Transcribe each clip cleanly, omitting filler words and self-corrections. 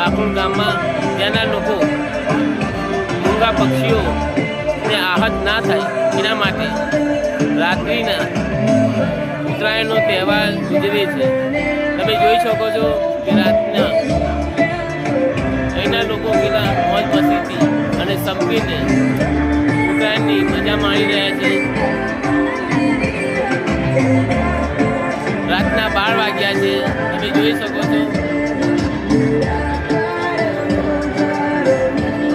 બાકુલ ગામમાં ત્યાંના લોકો મૂંગા પક્ષીઓને આહત ના થાય એના માટે રાત્રિના ઉત્તરાયણનો તહેવાર ઉજવે છે. તમે જોઈ શકો છો કે રાતના અહીંના લોકો કેટલા મોજ મસ્તીથી અને સંપીને ઉત્તરાયણની મજા માણી રહ્યા છે. રાતના 12 વાગ્યા છે. તમે જોઈ શકો છો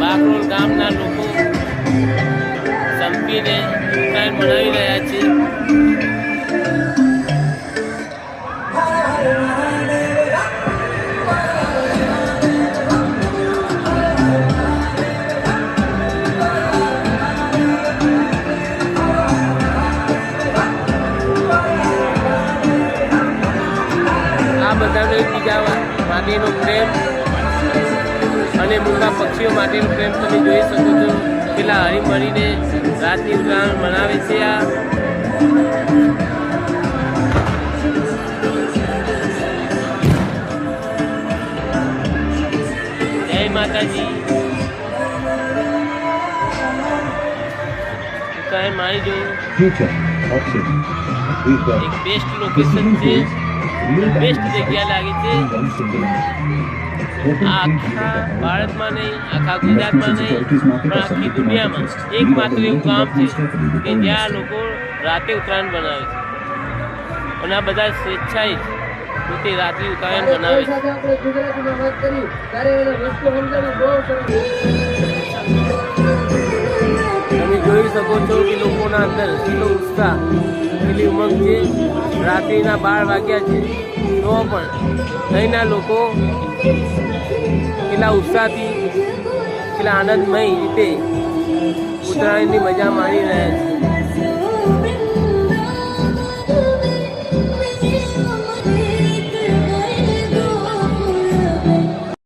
બાકરોલ ગામના લોકો સંપીને ઉત્તરાયણ મનાવી રહ્યા છે. આ બધાનો એકબીજા માટેનો પ્રેમ અને મૂંગા પક્ષીઓ માટેનો પ્રેમ તમે જોઈ શકો છો. પેલા હળી મળીને રાતની ઉત્તરાયણ મનાવે છે. આ જય માતાજી. ઉત્તરાયણ માણી જોયું. એક બેસ્ટ લોકેશન છે, બેસ્ટ જગ્યા લાગે છે. આખા ભારતમાં નહીં, આખા ગુજરાતમાં નહીં, પણ આખી દુનિયામાં એકમાત્ર એવું ગામ છે કે જ્યાં લોકો રાતે ઉત્તરાયણ બનાવે છે. અને આ બધા સ્વેચ્છાએ પોતે રાત્રિ ઉત્તરાયણ બનાવે છે. તમે જોઈ શકો છો કે લોકોના અંદર કેટલો ઉત્સાહ, કેટલી ઉમંગ છે. રાત્રિના 12 વાગ્યા છે તો પણ અહીંના લોકો કેટલા ઉત્સાહથી, કેટલા આનંદમય રીતે ઉત્તરાયણની મજા માણી રહ્યા છે.